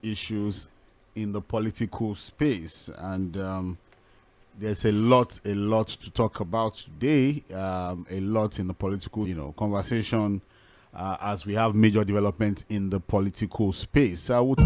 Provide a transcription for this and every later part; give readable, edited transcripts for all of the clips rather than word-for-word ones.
issues in the political space, and there's a lot to talk about today. A lot in the political, conversation as we have major developments in the political space. I would.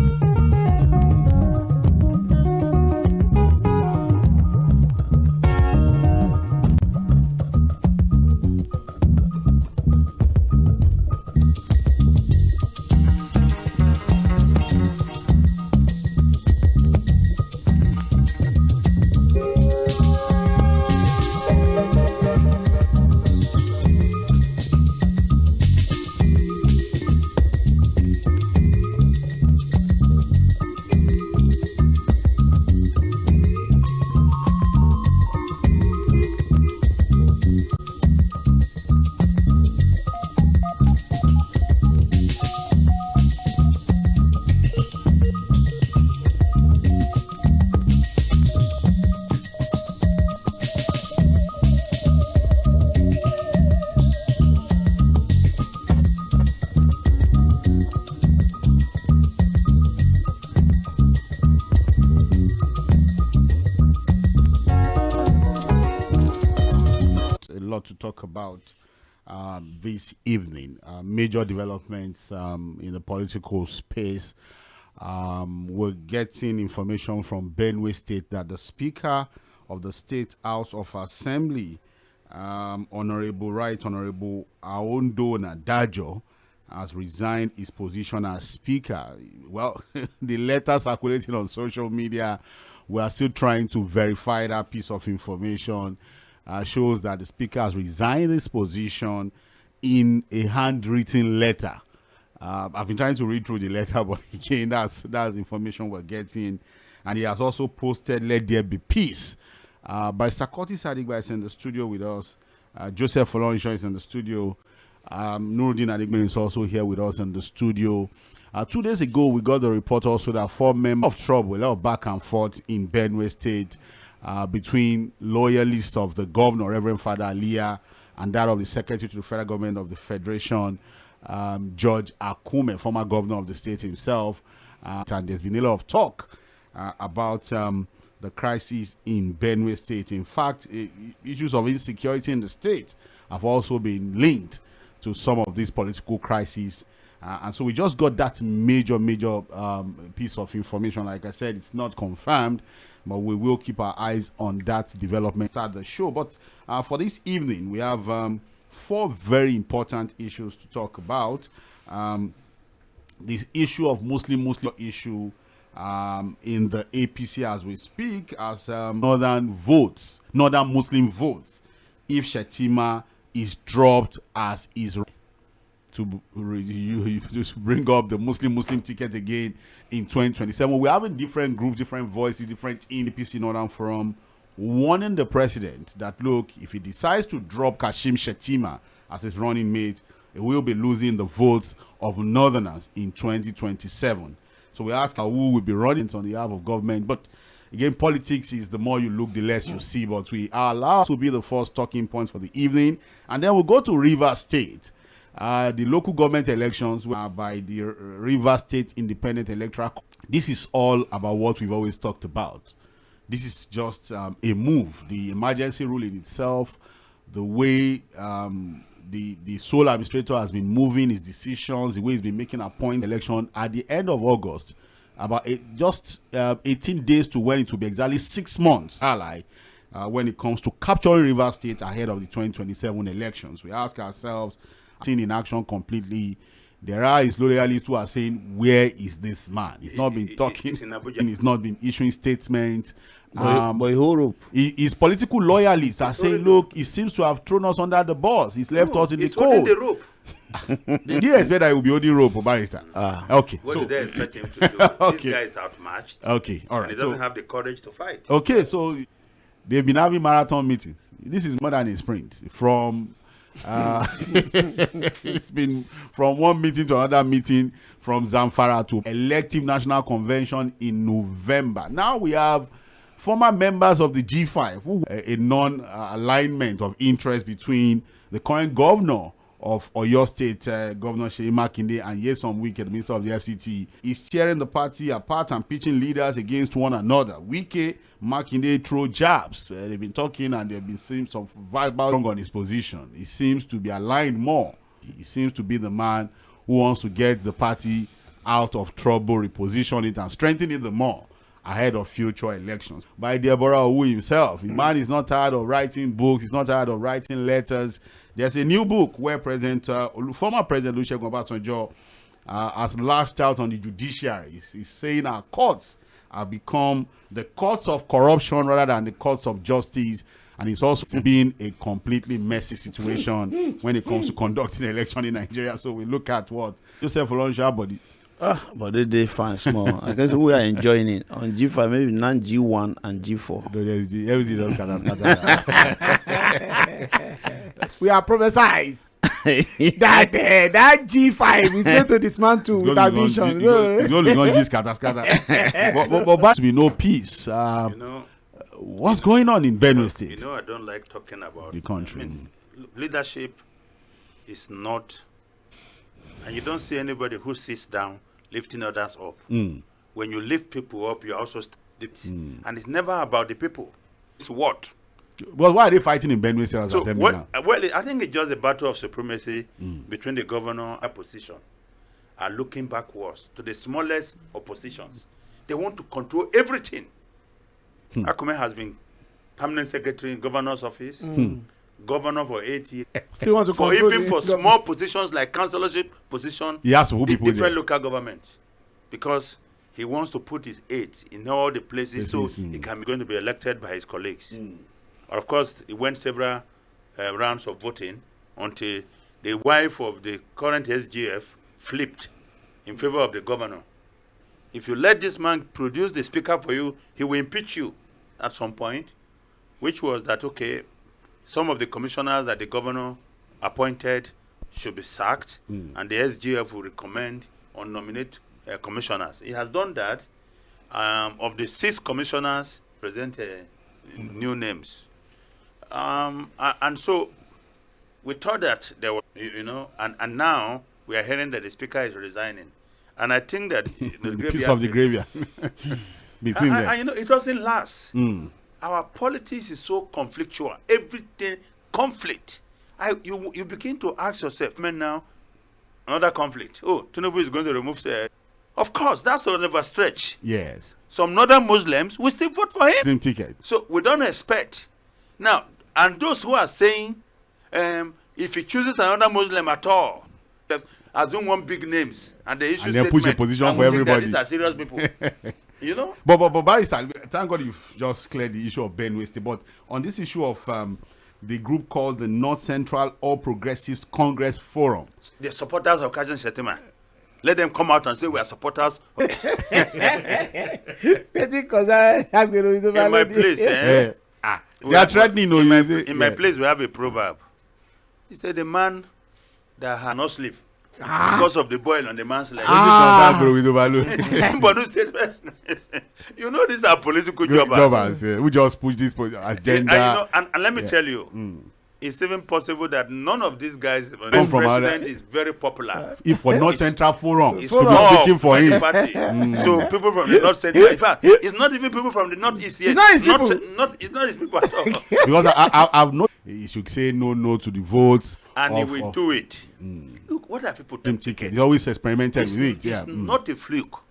To talk about this evening, major developments in the political space. We're getting information from Benue State that the Speaker of the State House of Assembly, Honorable Aondo Nadajo, has resigned his position as Speaker. Well, the letter circulating on social media, we are still trying to verify that piece of information. Shows that the Speaker has resigned his position in a handwritten letter. I've been trying to read through the letter, but again, that's information we're getting. And he has also posted, "Let there be peace." Barrister Curtis Adigba is in the studio with us. Joseph Folorunsho is in the studio. Nuruddin Adigbe is also here with us in the studio. 2 days ago, we got the report also that 4 members of trouble, a lot of back and forth in Benue State. Between loyalists of the governor, Reverend Father Aliyah, and that of the Secretary to the Federal Government of the Federation, George Akume, former governor of the state himself. And there's been a lot of talk about the crisis in Benue State. In fact, issues of insecurity in the state have also been linked to some of these political crises. And so we just got that major piece of information. Like I said, it's not confirmed, but we will keep our eyes on that development. Start the show. But for this evening, we have 4 very important issues to talk about. This issue of Muslim issue in the APC as we speak, as northern Muslim votes, if Shettima is dropped as is to bring up the Muslim ticket again in 2027. We're having different groups, different voices, different in APC Northern Forum warning the president that, look, if he decides to drop Kashim Shettima as his running mate, he will be losing the votes of Northerners in 2027. So we ask who will be running on behalf of government. But again, politics is the more you look, the less you see. But we are allowed to be the first talking point for the evening. And then we'll go to Rivers State. The local government elections were by the Rivers State Independent Electoral. This is all about what we've always talked about. This is just a move. The emergency rule in itself, the way the sole administrator has been moving his decisions, the way he's been making a point election at the end of August, about just 18 days to when it will be exactly 6 months. When it comes to capturing Rivers State ahead of the 2027 elections, we ask ourselves, seen in action completely. There are his loyalists who are saying, where is this man? He's not been talking, he's not been issuing statements. His political loyalists are saying, look, he seems to have thrown us under the bus. He's left us in the cold. The rope. Did you expect that he will be holding rope, Barrister? Okay. What do they expect him to do? Okay. This guy is outmatched. Okay, all right. And he doesn't have the courage to fight. Okay, so they've been having marathon meetings. This is more than a sprint. From it's been from one meeting to another meeting, from Zamfara to elective national convention in November. Now we have former members of the G5 who a non-alignment of interest between the current governor of Oyo State, Governor Seyi Makinde, and Nyesom Wike, the Minister of the FCT, is tearing the party apart and pitching leaders against one another. Wike, Makinde throw jabs. They've been talking and they've been seeing some verbal on his position. He seems to be aligned more. He seems to be the man who wants to get the party out of trouble, reposition it, and strengthen it the more ahead of future elections. By Deborah Owu himself, the man is not tired of writing books. He's not tired of writing letters. There's a new book where former President WG Obasanjo has lashed out on the judiciary. He's saying our courts have become the courts of corruption rather than the courts of justice. And it's also been a completely messy situation when it comes to conducting an election in Nigeria. So we look at what Joseph Olonja, but they fine small. I guess we are enjoying it on G5, maybe non G1 and G4. Everything does We are prophesized that that G5 is going to dismantle with our vision. It's only going to scatter. But there to be no peace. What's going on in Benue State? I don't like talking about the country. I mean, leadership is not, and you don't see anybody who sits down lifting others up. When you lift people up, you also and it's never about the people. It's what? Well, why are they fighting in Benue State? Well, I think it's just a battle of supremacy between the governor and opposition are looking backwards to the smallest oppositions. They want to control everything. Akume has been permanent secretary in governor's office, governor for 8 years. Still want to for even for small positions like councillorship position, he has to put people different local governments, because he wants to put his aides in all the places so he can be going to be elected by his colleagues. Of course, he went several rounds of voting until the wife of the current SGF flipped in favor of the governor. If you let this man produce the speaker for you, he will impeach you at some point, which was that, okay, some of the commissioners that the governor appointed should be sacked, and the SGF will recommend or nominate commissioners. He has done that. Of the 6 commissioners, present new names. And so we thought that there were, and now we are hearing that the speaker is resigning. And I think that the piece of the graveyard between them. It doesn't last. Our politics is so conflictual. Everything conflict. You begin to ask yourself, man, now another conflict. Oh, Tinubu is going to remove. Of course, that's sort of a stretch. Yes. Some northern Muslims will still vote for him. Same ticket. So we don't expect now. And those who are saying, if he chooses another Muslim at all, assume one big names and the issue and then push a position for everybody. These are serious people. But Barrister, thank God you've just cleared the issue of Benue State. But on this issue of the group called the North Central All Progressives Congress Forum, the supporters of Kashim Shettima, let them come out and say we are supporters. In my place, they are threatening. In my place, we have a proverb. He said, the man that had no sleep because of the boil on the man's leg. These are political jobbers. We just push this agenda. And let me tell you, it's even possible that none of these guys, the president is very popular. If for North Central Forum, it's to be speaking for him. So people from the North Central, in fact, it's not even people from the Northeast yet. It's not his people at all. Because I've not. He should say no to the votes. And he will do it. Look, what are people thinking? He's always experimenting with it. It's not a fluke.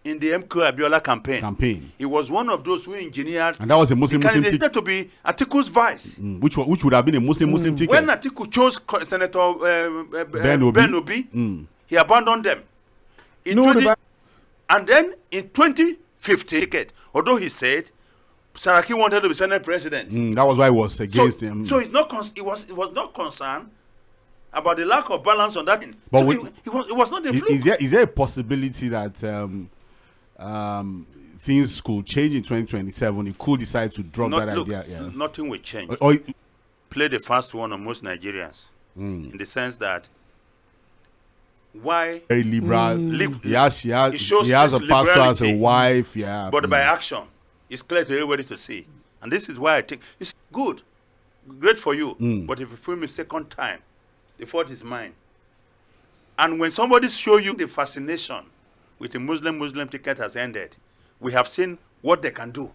In the MK Abiola campaign, he was one of those who engineered, and that was a Muslim ticket to be Atiku's vice, which would have been a Muslim ticket. When Atiku chose Senator Ben Obi, he abandoned them. And then in 2015, although he said Saraki wanted to be Senate president, that was why he was against him. So it was not concerned about the lack of balance on that. But so it was not a fluke. Is there a possibility that things could change in 2027? He could decide to drop that idea. Yeah. Nothing will change. Play the first one on most Nigerians, in the sense that why very liberal. He has a pastor as a wife. Yeah, but by action, it's clear to everybody to see. And this is why I think it's good, great for you. But if you film a second time, the fault is mine. And when somebody show you the fascination with the Muslim ticket has ended, we have seen what they can do.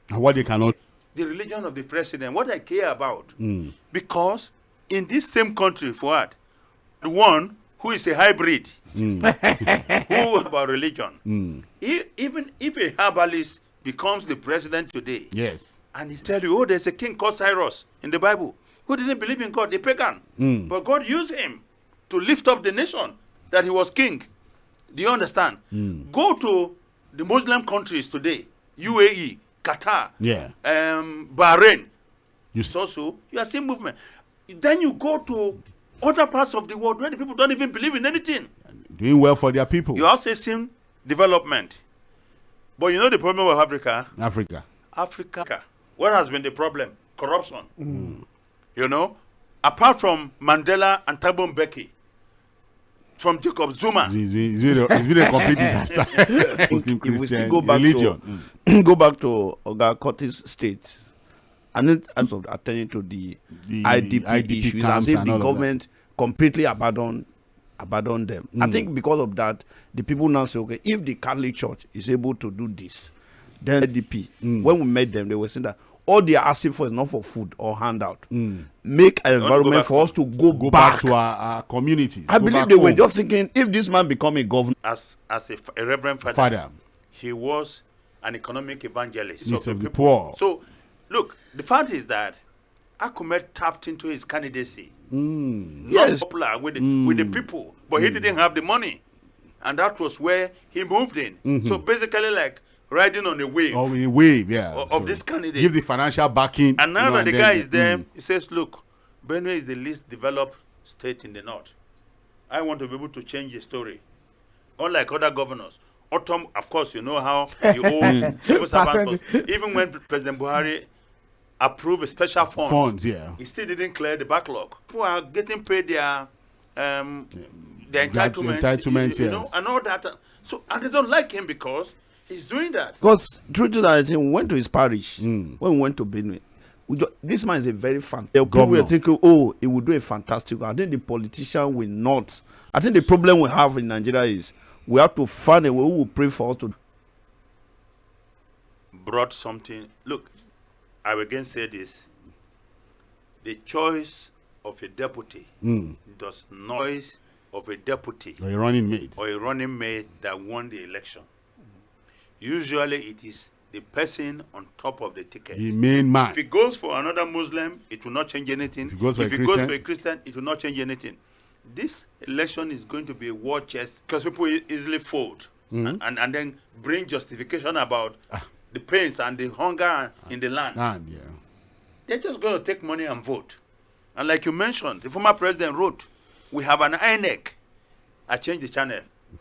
And what they cannot. The religion of the president, what I care about. Because in this same country, Fuad, the one who is a hybrid, who about religion, even if a herbalist becomes the president today, Yes. and he tell you, oh, there's a king called Cyrus in the Bible who didn't believe in God, the pagan. But God used him to lift up the nation that he was king. Do you understand? Go to the Muslim countries today, UAE, Qatar, Bahrain. You are seeing movement. Then you go to other parts of the world where the people don't even believe in anything. Doing well for their people. You also see development. But you know the problem with Africa. What has been the problem? Corruption. You know, apart from Mandela and Thabo Mbeki, from Jacob Zuma. It's been a complete disaster. Muslim, if we still Christian, go back religion. go back to Oga Curtis State, and then of attending to the IDP issues, as if the government completely abandoned them. I think because of that, the people now say, okay, if the Catholic Church is able to do this, then IDP, when we met them, they were saying that all they are asking for is not for food or handout. Make an environment for us to go back to our communities. I believe they were just thinking, if this man become a governor. As a reverend father, he was an economic evangelist. So the poor. So, look, the fact is that Akumet tapped into his candidacy. Not popular with the people, but he didn't have the money. And that was where he moved in. So basically like riding on a wave. Oh, a wave, of this candidate. Give the financial backing. And now that the guy is there, he says, look, Benue is the least developed state in the north. I want to be able to change the story. Unlike other governors. Autumn, of course, you know how the old civil servants, even when President Buhari approved a special funds, he still didn't clear the backlog. People are getting paid their entitlements, you know, and all that. So, and they don't like him because he's doing that. Because true to that, I think we went to his parish when we went to Benue. This man is a very fan. People were thinking, oh, he will do a fantastic. I think the politician will not. I think the problem we have in Nigeria is we have to find a way who will pray for us to. Brought something. Look, I will again say this. The choice of a deputy does not choice of a deputy or a running mate that won the election. Usually it is the person on top of the ticket. The main man. If it goes for another Muslim, it will not change anything. If it goes for a Christian, it will not change anything. This election is going to be a war chest because people easily fold and then bring justification about the pains and the hunger in the land. They're just going to take money and vote. And like you mentioned, the former president wrote, we have an INEC. I changed the channel.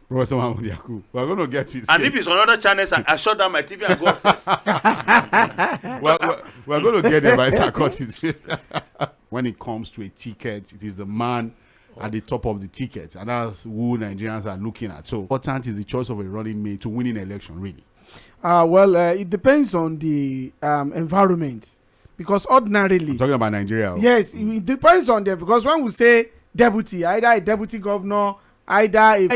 Professor Mahmoud Yaku, we're going to get it. And if it's on other channels, I shut down my TV and go upstairs. we're going to get there by Curtis. When it comes to a ticket, it is the man at the top of the ticket. And that's who Nigerians are looking at. So important is the choice of a running mate to win an election, really? It depends on the environment. Because ordinarily... I'm talking about Nigeria. Yes, it depends on them. Because when we say deputy, either a deputy governor, either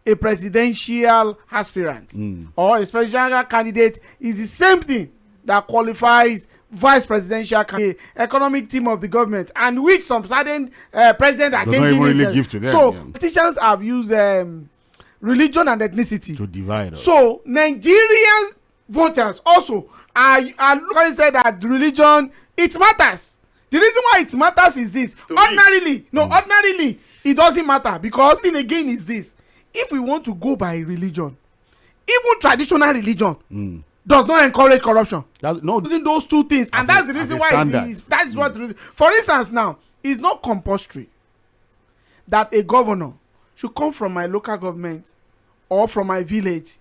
a presidential aspirant or a presidential candidate, is the same thing that qualifies vice presidential candidate, economic team of the government, and which some certain president are changing really give to them, so politicians have used religion and ethnicity to divide us. So Nigerian voters also are said that religion, it matters. The reason why it matters is this. Ordinarily it doesn't matter, because then again is this: if we want to go by religion, even traditional religion does not encourage corruption. Using those two things, and that's the reason why that is what the reason. For instance, now it's not compulsory that a governor should come from my local government or from my village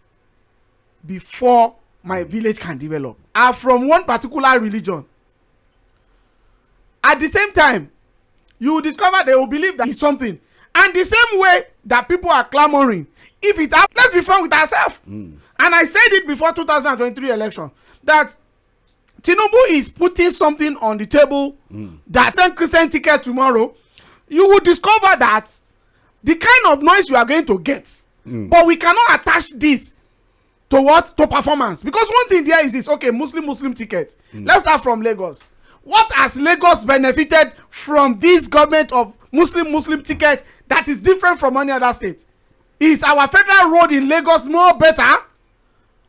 before my village can develop. Are from one particular religion. At the same time, you will discover they will believe that it's something. And the same way that people are clamoring, if it happens, let's be frank with ourselves. And I said it before 2023 election, that Tinubu is putting something on the table that 10 Christian ticket tomorrow. you will discover that the kind of noise you are going to get, but we cannot attach this to what? To performance. Because one thing there is this, okay, Muslim ticket. Let's start from Lagos. What has Lagos benefited from this government of Muslim ticket that is different from any other state? Is our federal road in Lagos more better?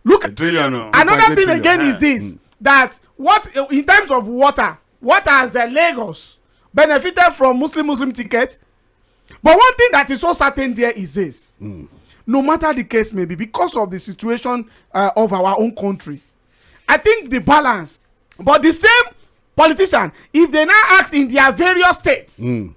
Look, another thing again is this, that what in terms of water, what has Lagos benefited from Muslim ticket? But one thing that is so certain there is this, no matter the case may be, because of the situation of our own country, I think the balance, but the same politician, if they now ask in their various states, a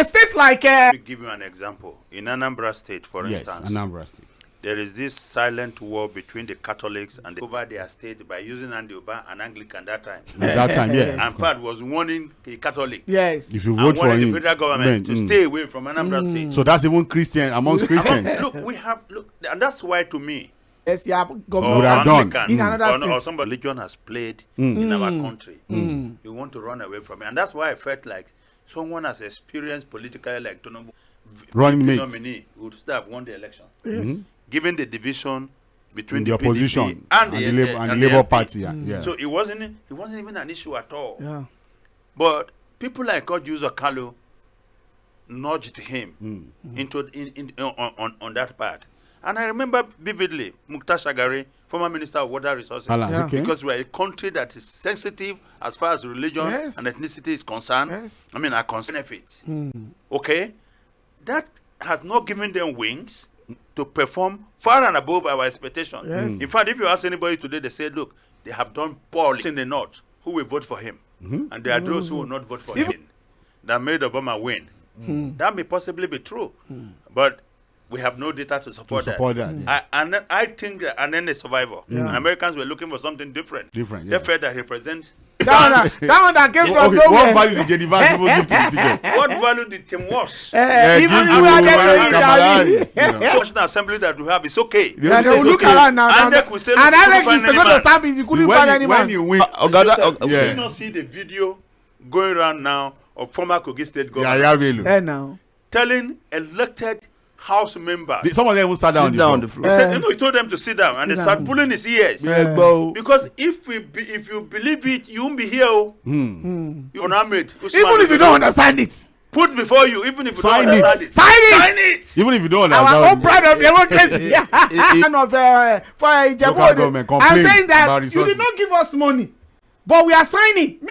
state like Let me give you an example. In Anambra State, for instance, Anambra State, there is this silent war between the Catholics and over their state by using Andioba and Anglican that time. that time, yeah. And Pat was warning the Catholic. yes, If you vote for warning him, the federal government to stay away from Anambra State. so that's even Christian amongst Christians. And that's why to me, yes, yeah, Would government have done. Anglican in another or state. some religion has played in our country. You want to run away from it, and that's why I felt like someone has experienced politically like Tinubu, Running mate. nominee would still have won the election. Yes. Given the division between The the opposition PDP and the Labour LP. Party, yeah. So it wasn't even an issue at all. Yeah. But people like WG=SoᴜnsAᴘᴘ nudged him on that part. And I remember vividly Mukhtar Shagari, former Minister of Water Resources, Yeah. Okay. because we are a country that is sensitive as far as religion Yes. and ethnicity is concerned. Yes. I mean, our benefits. Okay? That has not given them wings to perform far and above our expectation. Yes. In fact, if you ask anybody today, they say, look, they have done poorly in the north. Who will vote for him? And there are those who will not vote for him that made Obama win. That may possibly be true. But we have no data to support that. I think that, and then the survivor. Americans were looking for something different. They felt that represents that one that came from What nowhere. value did Jennifer people give to the ticket? what value did Tim Walsh? Even if we are getting The National Assembly that we have is okay. they will look around now. And they could say, And look, Alex couldn't is find going to any stamp it. You couldn't find any When man. you win, Did yeah. you not see the video going around now of former Kogi State governor Now. telling elected House members? Some of them even sat down on the floor. He said, he told them to sit down, and they start pulling his ears. Because if you believe it, you won't be here. You're not made. Even if you don't understand it, put before you, even if you Sign don't it. understand it. sign it. Even if you don't Our own understand, pride of democracy. And of for Local government Ijebu, complain I'm saying that about you resources. did not give us money, but we are signing. you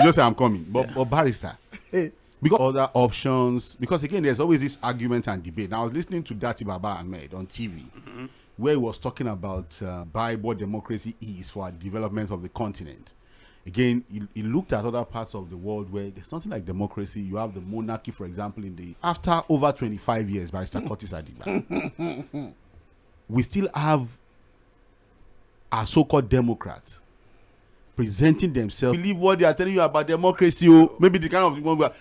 just say I'm coming, but barrister. Because other options, because again, there's always this argument and debate. Now, I was listening to Dati Baba Ahmed on TV, where he was talking about what democracy is for our development of the continent. Again, he looked at other parts of the world where there's nothing like democracy. You have the monarchy, for example, after over 25 years, Barrister Curtis Adiba. We still have our so-called Democrats presenting themselves, believe what they are telling you about democracy, maybe the kind of one where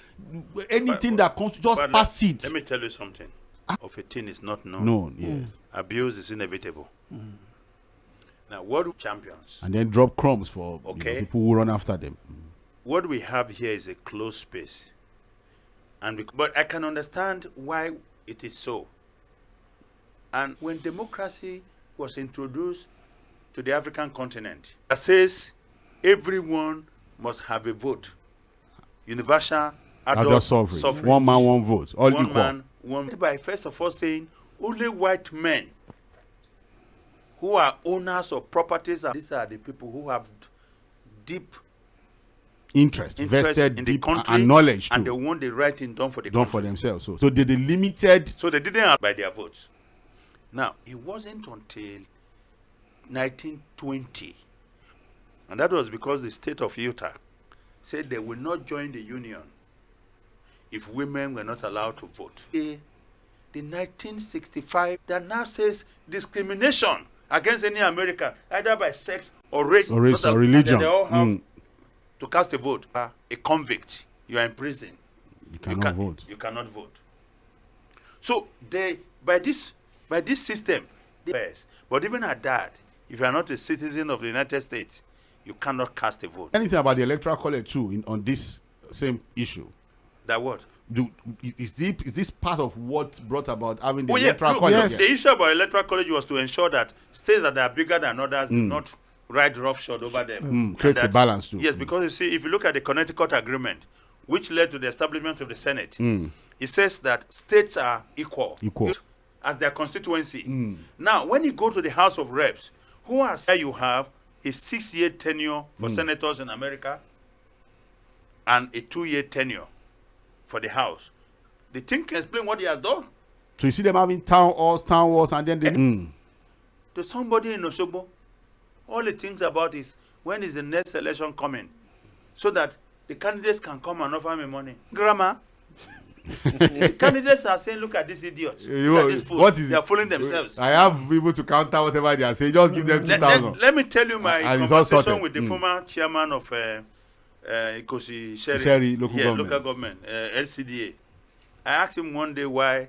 anything that comes, just pass it. Let me tell you something. Of a thing is not known. Yes. Abuse is inevitable. Now, what do champions? And then drop crumbs for people who run after them. What we have here is a closed space, but I can understand why it is so. And when democracy was introduced to the African continent, it says everyone must have a vote. Universal adult suffrage. One man, one vote. All one equal. Man, one. By first of all saying only white men who are owners of properties, and these are the people who have deep interest vested in the country and knowledge too. And they want the right thing done for the done country. for themselves. So they limited. So they didn't have by their votes. Now, it wasn't until 1920, and that was because the state of Utah said they will not join the union if women were not allowed to vote. The 1965 that now says discrimination against any American, either by sex or race or religion. They all have to cast a vote. A convict, you are in prison. You cannot vote. You cannot vote. So by this system, but even at that, if you are not a citizen of the United States, you cannot cast a vote. Anything about the electoral college too on this same issue? That what? Is this part of what brought about having the Oh, electoral college? Yes. The issue about electoral college was to ensure that states that are bigger than others do not ride roughshod over them. Creates a balance too. Yes, because you see, if you look at the Connecticut Agreement, which led to the establishment of the Senate, it says that states are equal as their constituency. Now, when you go to the House of Reps, who are there you have a 6-year tenure for senators in America and a 2-year tenure for the House. The thing can explain what he has done. So you see them having town halls, and then they... To somebody in Osogbo, all he thinks about is when is the next election coming, so that the candidates can come and offer me money. Grammar. The candidates are saying, look at these idiots. Look at these fools. They are fooling themselves. I have people to counter whatever they are saying. Just give them 2,000. Let me tell you my conversation with the former chairman of Ikosi local government, LCDA. I asked him one day why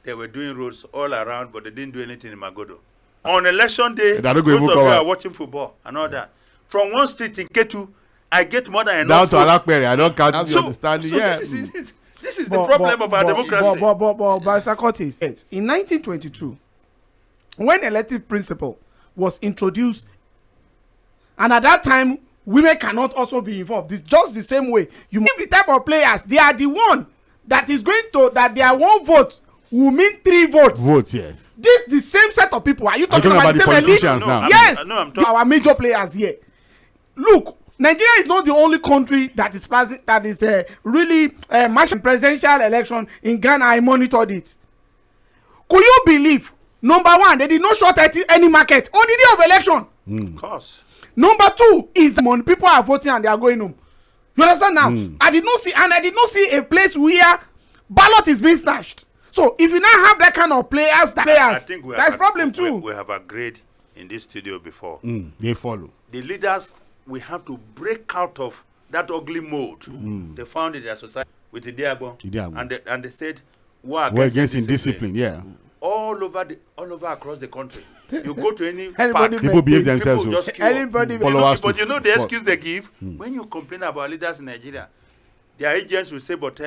they were doing roads all around, but they didn't do anything in Magodo. On election day, those of you are watching football and all that. From one street in Ketu, I get more than enough. Down to Alakpere, I don't count. You understanding? Yeah. This is the problem of our democracy. But Sakotis, in 1922, when elective principle was introduced, and at that time, women cannot also be involved. It's just the same way. You give the type of players, they are the one that is going to, that their one vote will mean 3 votes. Votes, yes. This the same set of people. Are you talking about the same elite? Now? Yes. I'm talking our major players here. Look, Nigeria is not the only country that is passing, that is really marching presidential election in Ghana. I monitored it. Could you believe? Number one, they did not short any market on the day of election. Of course. Number 2 is when people are voting and they are going home. You understand now? I did not see a place where ballot is being snatched. So if you now have that kind of players, I think that's problem too. We have agreed in this studio before. They follow. The leaders, we have to break out of that ugly mode. They found in their society with the Diabo. And they said, we're against indiscipline. Yeah. All over across the country. You go to any park, people behave themselves. Anybody but you know the excuse they give when you complain about leaders in Nigeria, their agents will say, but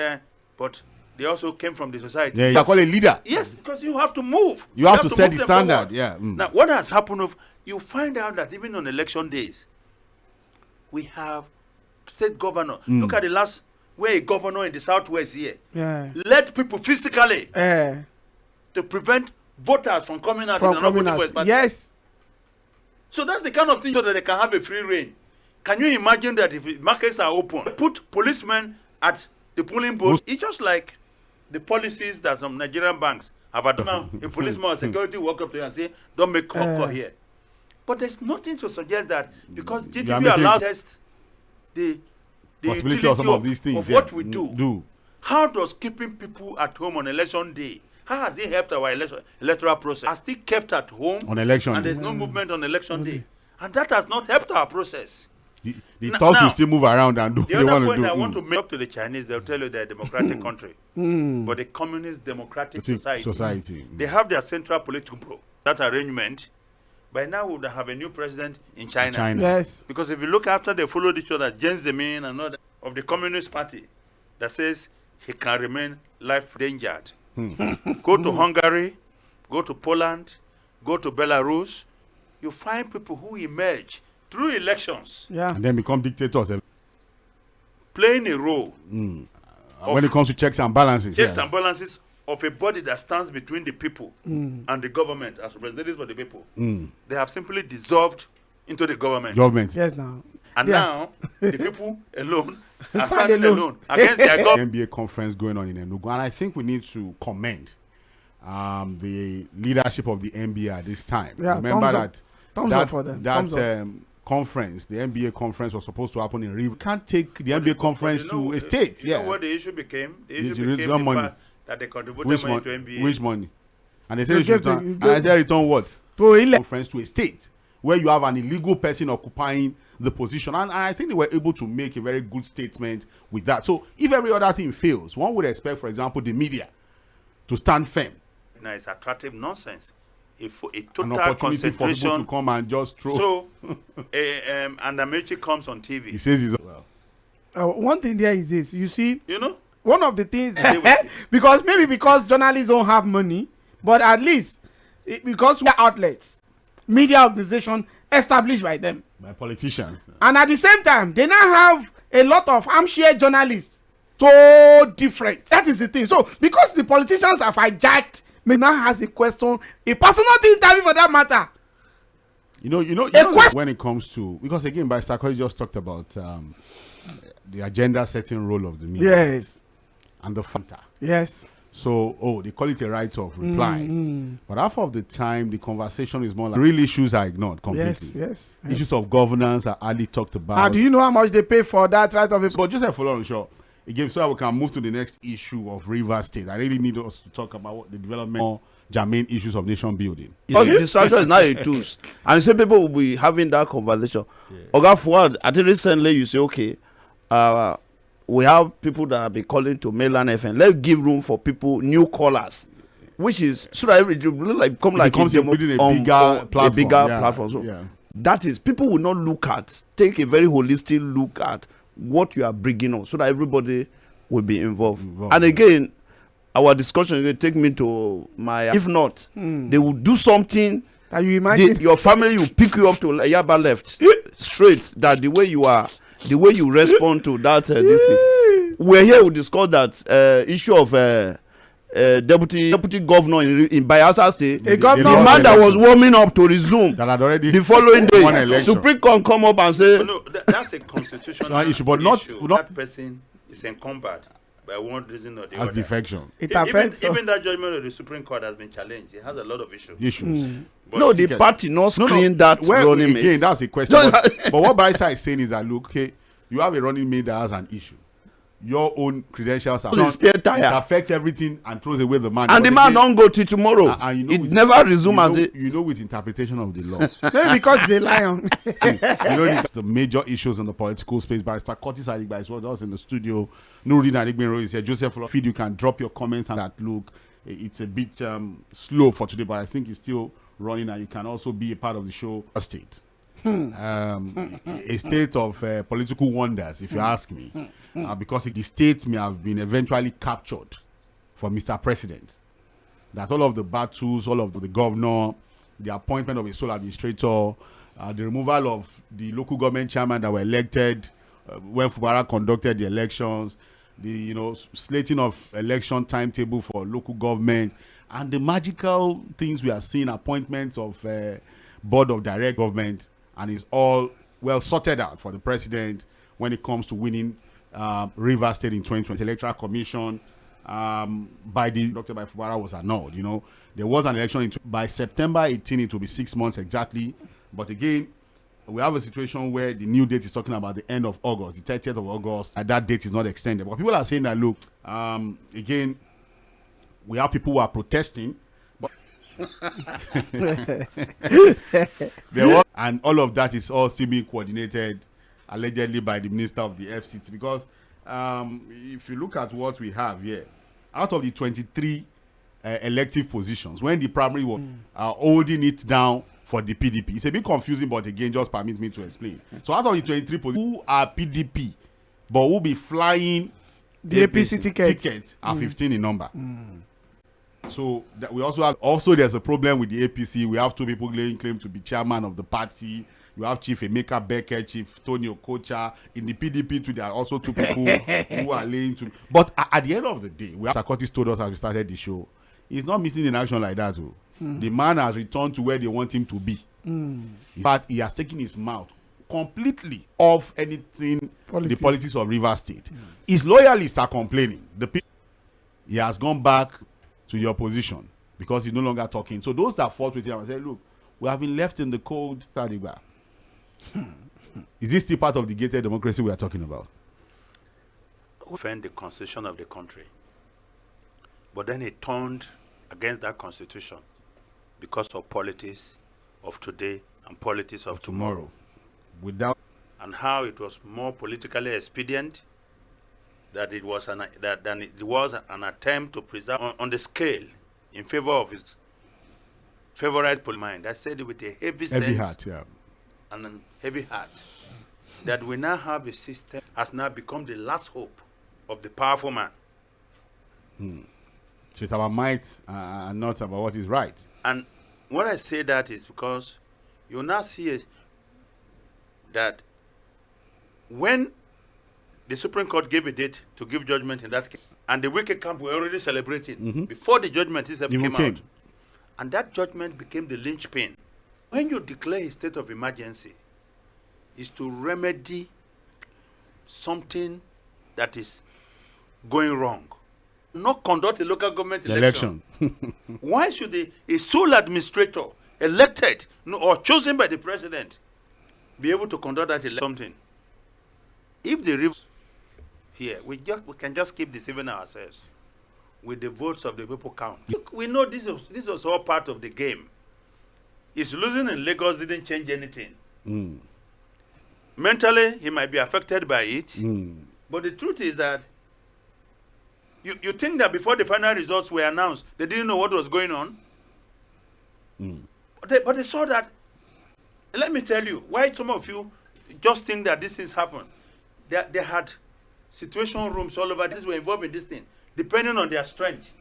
they also came from the society. Yeah, you are called a leader. Yes, because you have to move. You have to set the standard. Yeah. Now, what has happened? You find out that even on election days, we have state governor. Look at the last where a governor in the southwest here led people physically to prevent voters from coming out. Yes. So that's the kind of thing so that they can have a free reign. Can you imagine that if markets are open, put policemen at the polling booth? It's just like the policies that some Nigerian banks have adopted. A policeman or security walk up to you and say, don't make call here. But there's nothing to suggest that because GDP allows us the utility of some of these things, of what we do. How does keeping people at home on election day, how has it helped our electoral process? Are still kept at home on election and there's no movement on election day. And that has not helped our process. The thoughts will still move around and do what they want to do. The other point I want to make to the Chinese, they'll tell you they're a democratic country. But the communist democratic society, they have their central political bureau. That arrangement, by now we would have a new president in China. Yes. Because if you look after they followed each other, Jiang Zemin and other of the Communist Party, that says he can remain life endangered. Go to Hungary, go to Poland, go to Belarus, you find people who emerge through elections. And then become dictators. Playing a role. When it comes to checks and balances. Checks and balances of a body that stands between the people and the government as representatives of the people. They have simply dissolved into the government. Yes, now. And now, the people alone are standing alone against their government. NBA conference going on in Enugu. And I think we need to commend the leadership of the NBA at this time. Remember that conference, the NBA conference was supposed to happen in Rio. We can't take the NBA conference to a state. You know what the issue became? The issue became the fact that they contributed money to NBA. Which money? And they said they should return. And I said return what? Conference to a state where you have an illegal person occupying the position. And I think they were able to make a very good statement with that. So if every other thing fails, one would expect, for example, the media to stand firm. Now it's attractive nonsense. a an total opportunity for concentration. people to come and just throw. So, and Amaechi comes on TV. He says he's one thing there is this. You see, You know, one of the things because journalists don't have money, but at least because we are outlets, media organization established by them, by politicians. and at the same time they now have a lot of armchair journalists, so different. That is the thing. So because the politicians have hijacked, me now has a question, a personal interview for that matter. You know when it comes to, because again, by Stakoi just talked about the agenda setting role of the media. Yes. And the factor. Yes. So, they call it a right of reply. But half of the time, the conversation is more like real issues are ignored completely. Yes. Issues of governance are hardly talked about. Do you know how much they pay for that right of reply? But just for sure. Again, so that we can move to the next issue of Rivers State. I really need us to talk about the development of germane issues of nation building. Because distraction is not a tool. And so people will be having that conversation. Oga Fuad, I think recently you say, okay, we have people that have been calling to mainland FM. Let's give room for people, new callers, which is so that it will become like a bigger platform. So that is, people will not take a very holistic look at what you are bringing on, so that everybody will be involved. And again, our discussion will take me to my. If not, they will do something. Can you imagine? Your family will pick you up to Yaba left straight. That the way you are. The way you respond to that, this thing. We're here to discuss that issue of deputy governor in Bayelsa State. A governor, the man that was warming up to resume that had already the following day. Supreme Court come up and say, no, that's a constitutional issue, but not that person is encumbered by one reason or the other. As defection. It affects even that judgment of the Supreme Court has been challenged. It has a lot of issues. But no, the party not screen that running mate. Again, that's a question. But what Barrister is saying is that, look, okay, you have a running mate that has an issue. Your own credentials are it affects everything and throws away the man. And the man don't go till tomorrow. It never resume as it. You know, with interpretation of the law. Maybe because they lie on. It's the major issues in the political space. Barrister Curtis Adigba is what was in the studio. Nuruddin Adigbenro is here. Joseph Feed, you can drop your comments on that. Look, it's a bit slow for today, but I think it's still running, and you can also be a part of the show. A state, a state of political wonders, if you ask me, because the state may have been eventually captured for Mr. President. That all of the battles, all of the governor, the appointment of a sole administrator, the removal of the local government chairman that were elected when Fubara conducted the elections, the slating of election timetable for local government. And the magical things we are seeing, appointments of board of direct government, and it's all well sorted out for the president when it comes to winning Rivers State in 2020. Electoral Commission by Fubara was annulled. There was an election by September 18. It will be 6 months exactly. But again, we have a situation where the new date is talking about the end of August, the 30th of August, and that date is not extended. But people are saying that, look, again, we have people who are protesting, but and all of that is all still being coordinated, allegedly by the Minister of the FCT. Because if you look at what we have here, out of the 23 elective positions, when the primary was holding it down for the PDP, it's a bit confusing, but again, just permit me to explain. So out of the 23 positions, who are PDP, but who will be flying the APC tickets are 15 in number. So that we also have, there's a problem with the APC. We have two people claim to be chairman of the party. You have Chief Emeka Becker, Chief Tony Okocha. In the PDP too, there are also two people who are laying to. But at the end of the day, Curtis told us as we started the show, he's not missing in action like that. The man has returned to where they want him to be. In fact, he has taken his mouth completely off anything, the politics of Rivers State. His loyalists are complaining. He has gone back to the opposition because he's no longer talking. So those that fought with him and said, look, we have been left in the cold. Is this still part of the gated democracy we are talking about? Defend the constitution of the country. But then he turned against that constitution because of politics of today and politics of tomorrow. And how it was more politically expedient that it was an attempt to preserve on the scale in favor of his favorite mind. I said it with a heavy heart, yeah, and a heavy heart, that we now have a system has now become the last hope of the powerful man. So it's about might and not about what is right. And when I say that is because you now see that when the Supreme Court gave a date to give judgment in that case, and the wicked camp were already celebrating before the judgment itself came out. And that judgment became the linchpin. When you declare a state of emergency, is to remedy something that is going wrong. Not conduct a local government election. Why should a sole administrator elected or chosen by the president be able to conduct that election? Something. If the rivers here, we can just keep deceiving ourselves with the votes of the people count. We know this was all part of the game. His losing in Lagos didn't change anything. Mentally, he might be affected by it. But the truth is that you think that before the final results were announced, they didn't know what was going on? But they saw that. Let me tell you, why some of you just think that these things happen. They had situation rooms all over. These were involved in this thing, depending on their strength.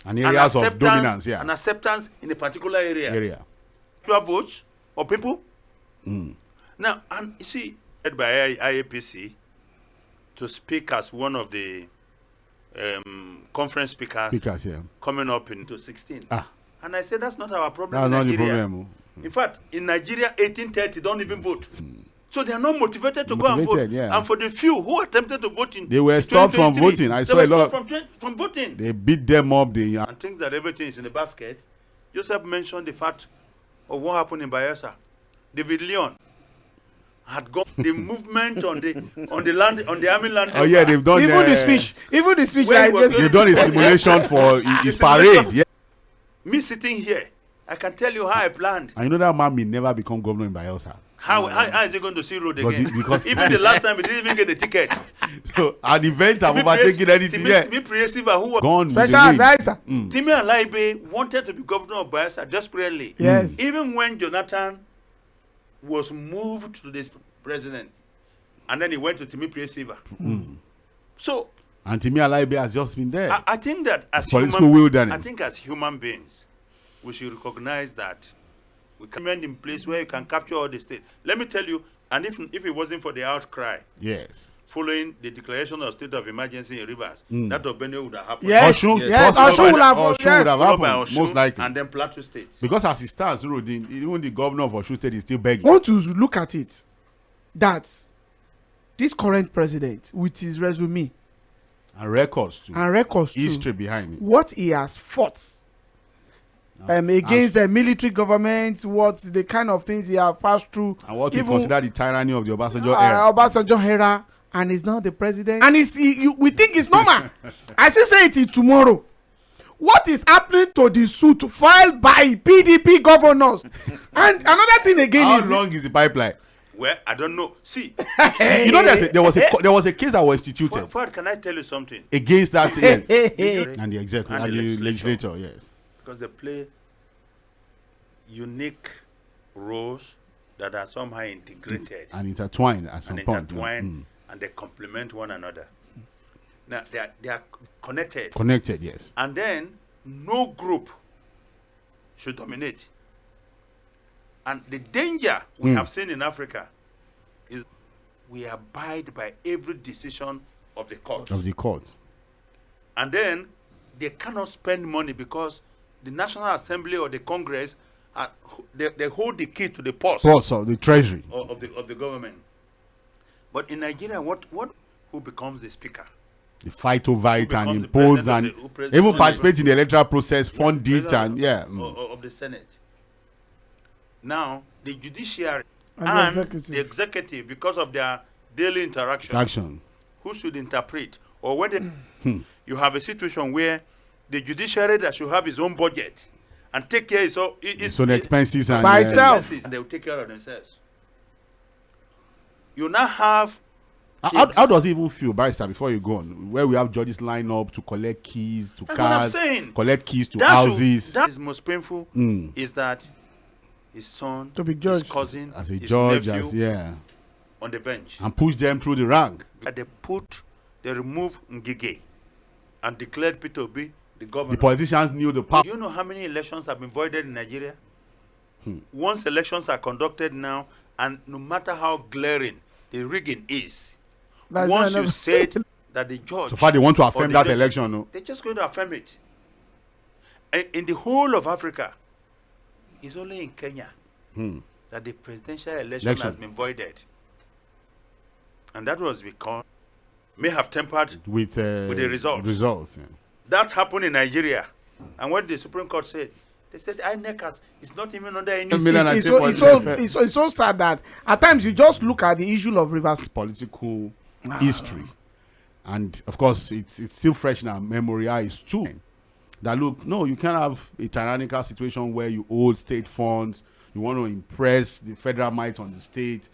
And areas of dominance, and acceptance in a particular area. You have votes or people. Now, and you see, led by IAPC to speak as one of the conference speakers coming up into 16. And I said, that's not our problem in Nigeria. In fact, in Nigeria, 1830 don't even vote. So they are not motivated to go and vote. And for the few who attempted to vote in, they were stopped from voting. I saw a lot from voting. They beat them up. And thinks that everything is in the basket. Joseph mentioned the fact of what happened in Bayelsa. David Leon had got the movement on the army land. Oh yeah, they've done even the speech. They've done a simulation for his parade. Yeah. Me sitting here, I can tell you how I planned. And you know that man may never become governor in Bayelsa. How is he going to see road again? Because even the last time he didn't even get the ticket. So an event have overtaken anything yet. Who was gone special advisor. Timi Alaibe wanted to be governor of Bayelsa desperately. Yes. Even when Jonathan was moved to the president, and then he went to Timi Priesiva. So. And Timi Alaibe has just been there. I think that as human beings, we should recognize that we can be in place where you can capture all the state. Let me tell you, and if it wasn't for the outcry, following the declaration of state of emergency in Rivers, that of Benue would have happened. Osun would have happened, most likely. And then Plateau State. Because as it stands, even the governor of Osun State is still begging. I want to look at it, that this current president, with his resume, and records too, history behind it, what he has fought against the military government, what the kind of things he has passed through, and what we consider the tyranny of the Obasanjo era, and he's now the president, and we think it's normal. I still say it tomorrow. What is happening to the suit filed by PDP governors? And another thing again, how long is the pipeline? Well, I don't know. See, you know, there was a case that was instituted. Ford, can I tell you something? Against that, and the executive and the legislature, yes. Because they play unique roles that are somehow integrated and intertwined at some point. And they complement one another. Now they are connected. Connected, yes. And then no group should dominate. And the danger we have seen in Africa is we abide by every decision of the court. And then they cannot spend money because the National Assembly or the Congress, they hold the key to the purse of the treasury of the government. But in Nigeria, who becomes the speaker? They fight over it and impose and even participate in the electoral process, fund it and of the Senate. Now, the judiciary and the executive, because of their daily interaction, who should interpret? Or when you have a situation where the judiciary that should have its own budget and take care of its own expenses and by itself, and they will take care of themselves. You now have How does it even feel, Barrister, before you go on, where we have judges line up to collect keys to cars, collect keys to houses? That is most painful. Is that his son, to be judged, his cousin, as a his judge, nephew, on the bench, and push them through the rank. They removed Ngige and declared Peter Obi the governor. The politicians knew the power. Do you know how many elections have been voided in Nigeria? Once elections are conducted now, and no matter how glaring the rigging is, once you said that the judge, so far they want to affirm that election, no? They're just going to affirm it. And in the whole of Africa, it's only in Kenya that the presidential election has been voided, and that was because may have tempered with the results. Yeah. That happened in Nigeria, and what the Supreme Court said, they said INEC is not even under any. It's so sad that at times you just look at the issue of Rivers political history, and of course it's still fresh in our memory eyes too. That look, no, you can't have a tyrannical situation where you hold state funds, you want to impress the federal might on the state.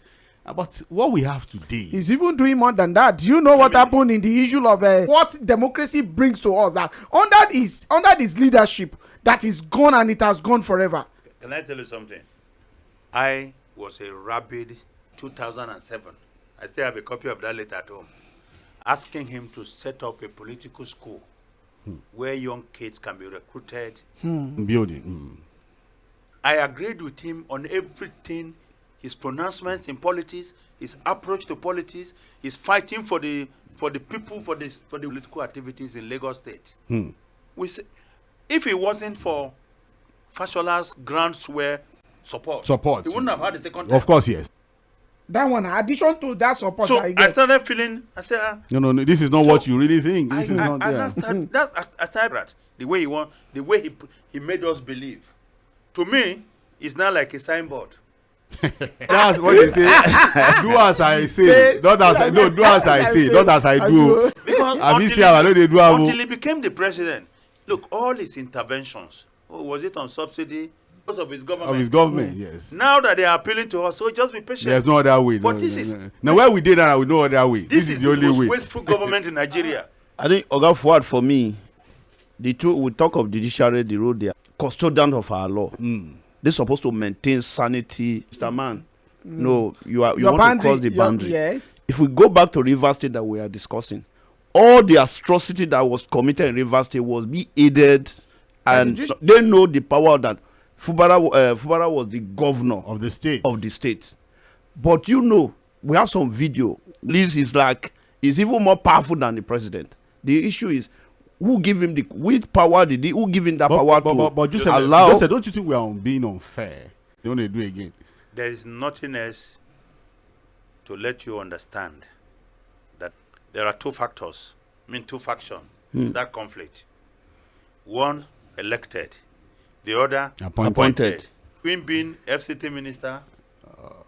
But what we have today is even doing more than that. Do you know what happened in the issue of what democracy brings to us? That under this leadership, that is gone and it has gone forever. Can I tell you something? I was a rabid 2007. I still have a copy of that letter at home, asking him to set up a political school where young kids can be recruited. I agreed with him on everything. His pronouncements in politics, his approach to politics, his fighting for the people, for the political activities in Lagos State. We say, if it wasn't for Fashola's groundswell support, he wouldn't have had a second time. Of course, yes. That one, in addition to that support, so I started feeling. I said, no, this is not what you really think. This is not. I started the way the way he made us believe. To me, it's not like a signboard. That's what they say. Do as I say, not as I do as I say, not as I do. Because until he became the president, look, all his interventions, was it on subsidy? Because of his government. Of his government, yes. Now that they are appealing to us, so just be patient. There's no other way. But this is now where we did that, we know other way. This is the only way. Wasteful government in Nigeria. I think Oga Fuad, for me, the two we talk of judiciary, the road there, custodian of our law. They're supposed to maintain sanity. Mr. Man, no, you want to cross the boundary. Yes. If we go back to Rivers State that we are discussing, all the atrocity that was committed in Rivers State was being aided, and they know the power that Fubara was the governor of the state. But you know, we have some video. Liz is even more powerful than the president. The issue is, who give him which power did he? Who give him that power to allow? Don't you think we are being unfair? They want to do it again. There is nothing else to let you understand that there are two factions in that conflict. One elected, the other appointed. Queen being FCT minister.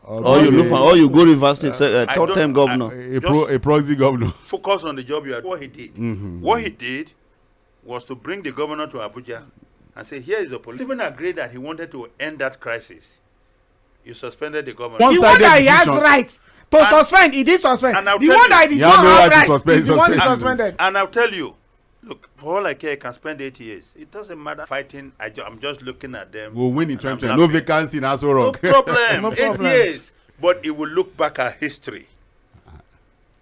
You go Rivers State, third term governor, a proxy governor. Focus on the job you are. What he did. What he did was to bring the governor to Abuja and say, here is the police. Even agreed that he wanted to end that crisis. You suspended the governor. The one that he has right to suspend, he did suspend. The one that he did not have right is the one he suspended. And I'll tell you, look, for all I care, I can spend 8 years. It doesn't matter fighting. I'm just looking at them. We'll win in 2020. No vacancy in Aso Rock. No problem. 8 years. But he will look back at history.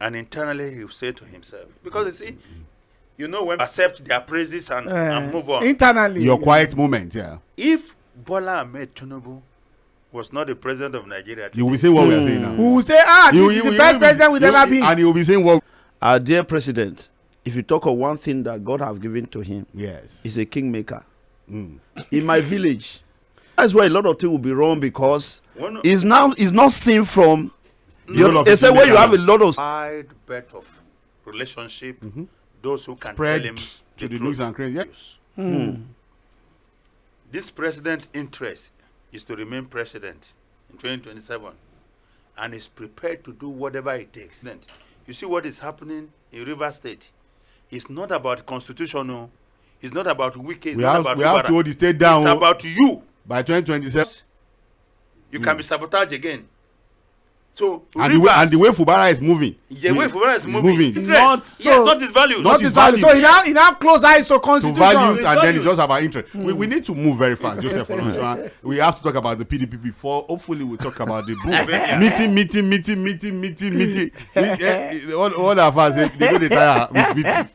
And internally, he will say to himself, because you see, you know, when accept their praises and move on. Internally. Your quiet moment, yeah. If Bola Ahmed Tinubu was not the president of Nigeria, you will say what we are saying now. We will say, this is the best president we've ever been. And he will be saying what? Our dear president, if you talk of one thing that God has given to him, yes, he's a kingmaker. In my village, that's why a lot of things will be wrong, because it's not seen from they say where you have a lot of wide breadth of relationship. Those who can spread tell him to the nooks and crannies. This president's interest is to remain president in 2027, and is prepared to do whatever it takes. You see what is happening in Rivers State? It's not about constitutional. It's not about Wike. We have to hold the state down. It's about you. By 2027, you can be sabotaged again. So and the way Fubara is moving. The way Fubara is moving. Not his values. Not his values. So he now close eyes to constitution. To values, and then it's just about interest. We need to move very fast, Joseph. We have to talk about the PDP before. Hopefully, we'll talk about the meeting. All of us, they go to tire with meetings.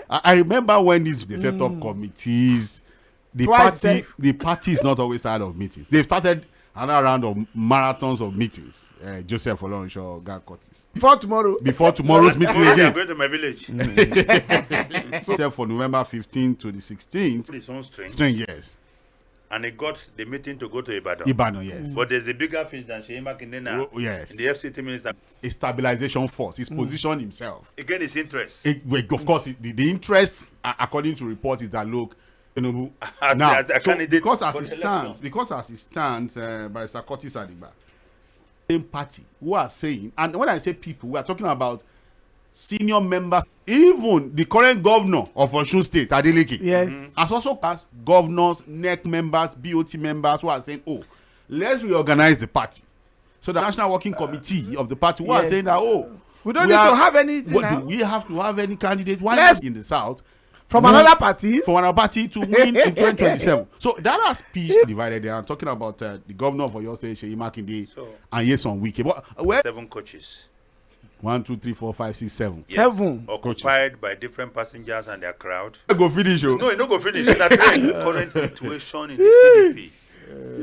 I remember when they set up committees. The party is not always tired of meetings. They've started another round of marathons of meetings. Joseph Olonso, God Curtis. Before tomorrow's meeting again. I'm going to my village. So for November 15th to the 16th. His own string, yes. And he got the meeting to go to Ibadan. Ibadan, yes. But there's a bigger fish than Tᴏɪᴛᴛᴇʀ now. Yes. In the FCT minister. A stabilization force. He's positioned himself. Again, his interest. Of course, the interest, according to report, is that look, now, as a candidate, because as it stands, by Sakoti Sadiba, same party who are saying, and when I say people, we are talking about senior members, even the current governor of Osun State, Adeleke, yes, as also as governors, NEC members, BOT members who are saying, oh, let's reorganize the party. So the National Working Committee of the party who are saying that, oh, we don't need to have anything now. Do we have to have any candidate? Why not in the South? From another party to win in 2027. So that has peace divided there. I'm talking about the governor of Oyo State, Seyi Makinde, and Nyesom Wike. But 7 coaches. 1, 2, 3, 4, 5, 6, 7. Yes. 7 occupied by different passengers and their crowd. Go finish. No, it no go finish. That current situation in the PDP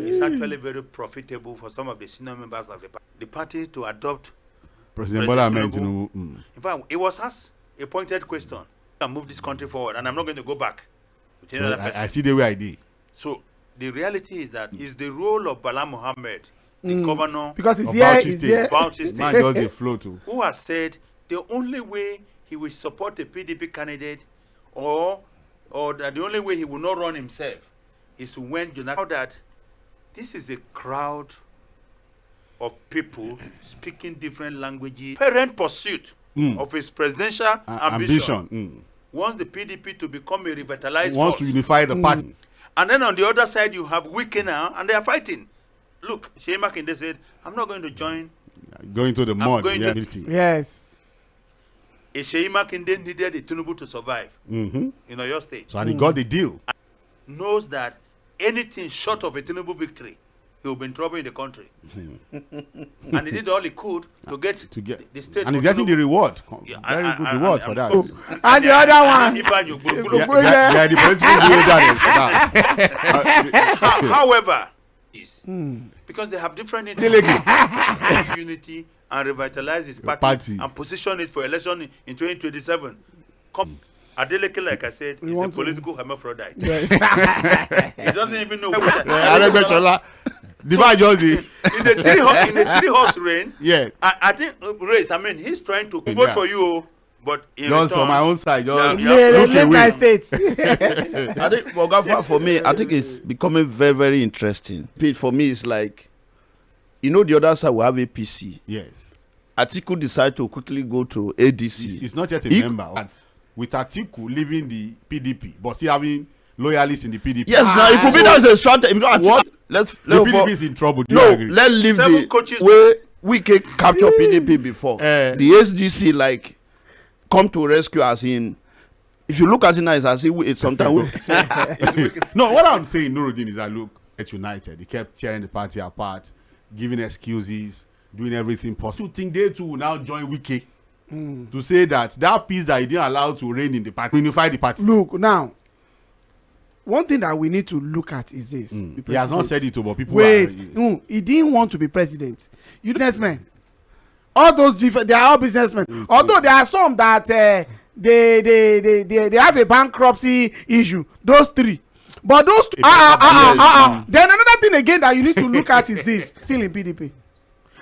is actually very profitable for some of the senior members of the party to adopt President Bola Ahmed Tinubu. In fact, it was asked a pointed question. And move this country forward, and I'm not going to go back. I see the way I did. So the reality is that it's the role of Bala Mohammed, the governor, because he's here, Bauchi State, man does the flow too, who has said the only way he will support a PDP candidate, or that the only way he will not run himself, is to when you know that this is a crowd of people speaking different languages, parent pursuit of his presidential ambition. Wants the PDP to become a revitalized force. Wants to unify the party. And then on the other side, you have Wike now, and they are fighting. Look, Seyi Makinde said, I'm not going to join. Going to the mud. Yes. A Seyi Makinde needed the Tinubu to survive in Oyo State. So and he got the deal. Knows that anything short of a Tinubu victory, he will be in trouble in the country. And he did all he could to get the state. And he's getting the reward. Very good reward for that. And the other one. They are the political. However, because they have different unity and revitalize his party and position it for election in 2027. Adeleke, like I said, is a political hermaphrodite. Yes. He doesn't even know the man just in a 3-horse race. Yeah. I think race. I mean, he's trying to vote for you, but in just return, on my own side. Just look my states. I think for me, I think it's becoming very, very interesting. For me, it's like, the other side will have APC. Yes. Atiku decide to quickly go to ADC. It's not yet a member. With Atiku leaving the PDP, but still having loyalists in the PDP. Yes, now it could be that's a strategy. The PDP is in trouble. Let's leave the way we can capture PDP before. The SGC come to rescue us in. If you look at it now, it's as if it's sometimes. No, what I'm saying, Nuruddin, is that look at United. They kept tearing the party apart, giving excuses, doing everything possible. You think they too will now join Wike to say that peace that he didn't allow to reign in the party, unify the party. Look, now, one thing that we need to look at is this. He has not said it, but people no, he didn't want to be president. You businessmen, all those different, they are all businessmen. Although there are some that they have a bankruptcy issue. Those 3, but those 2. Then another thing again that you need to look at is this. Still in PDP.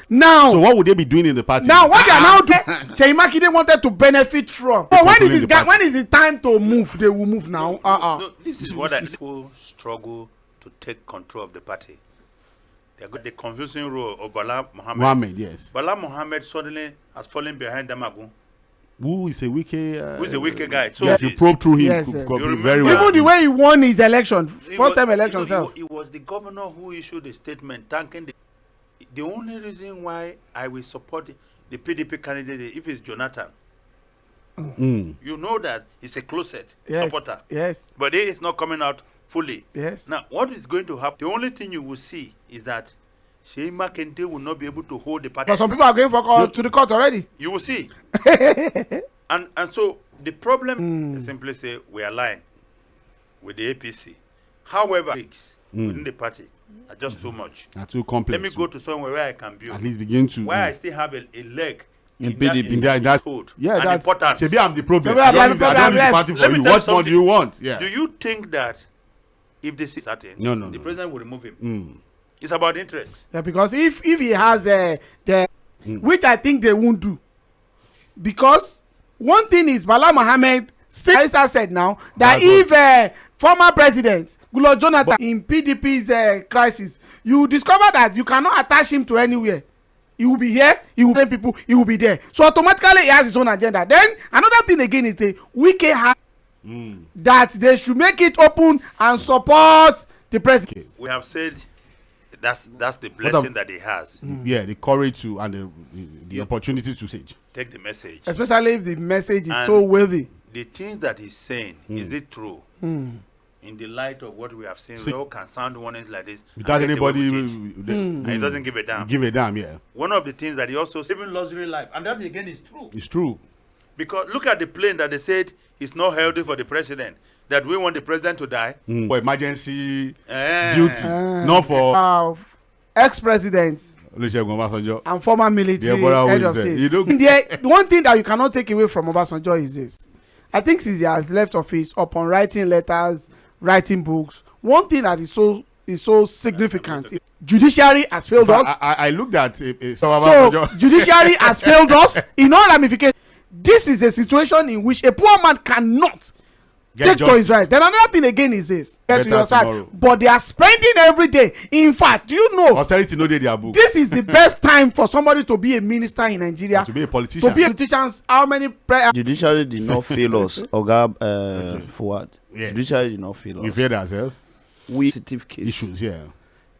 Now, so what would they be doing in the party? Now, what they are now doing, Seyi Makinde wanted to benefit from. But when is it time to move? They will move now. No, this is what people struggle to take control of the party. They got the confusing role of Bala Mohammed. Yes. Bala Mohammed suddenly has fallen behind Damagun. Who is a wicked guy? So if you probe through him, could be very well. Even the way he won his election, first time election. It was the governor who issued a statement thanking the only reason why I will support the PDP candidate if it's Jonathan. You know that he's a closet supporter. Yes. But he is not coming out fully. Yes. Now, what is going to happen? The only thing you will see is that Seyi Makinde will not be able to hold the party. But some people are going to the court already. You will see. and so the problem is simply say we are lying with the APC. However, within the party are just too much. Are too complex. Let me go to somewhere where I can build. At least begin to. Where I still have a leg in PDP. That code. Yeah, and that's important. Maybe I'm the problem. I don't need the party for you. What more do you want? Yeah. Do you think that if this is certain, the president will remove him? It's about interest. Yeah, because if he has which I think they won't do, because one thing is Bala Mohammed said now that if former president Goodluck Jonathan in PDP's crisis, you discover that you cannot attach him to anywhere. He will be here, he will train people, he will be there. So automatically he has his own agenda. Then another thing again is the Wike has that they should make it open and support the president. We have said that's the blessing that he has. Yeah, the courage to and the opportunity to say. Take the message. Especially if the message is so worthy. The things that he's saying, is it true? In the light of what we have seen, we all can sound warnings like this without anybody and he doesn't give a damn. Give a damn, yeah. One of the things that he also saving luxury life, and that again is true. It's true. Because look at the plane that they said is not healthy for the president. That we want the president to die for emergency duty, not for ex-president and former military head of state. The one thing that you cannot take away from Obasanjo is this. I think since he has left office, upon writing letters, writing books, one thing that is so significant. Judiciary has failed us. I looked at so judiciary has failed us in all ramifications. This is a situation in which a poor man cannot take to his right. Then another thing again is this: get to your side, but they are spending every day. In fact, do you know? Austerity no dey their book. This is the best time for somebody to be a minister in Nigeria. To be a politician. To be a politician. How many? Judiciary did not fail us, Oga Forward. Yeah. Judiciary did not fail us. We failed ourselves. We sensitive case issues. Yeah.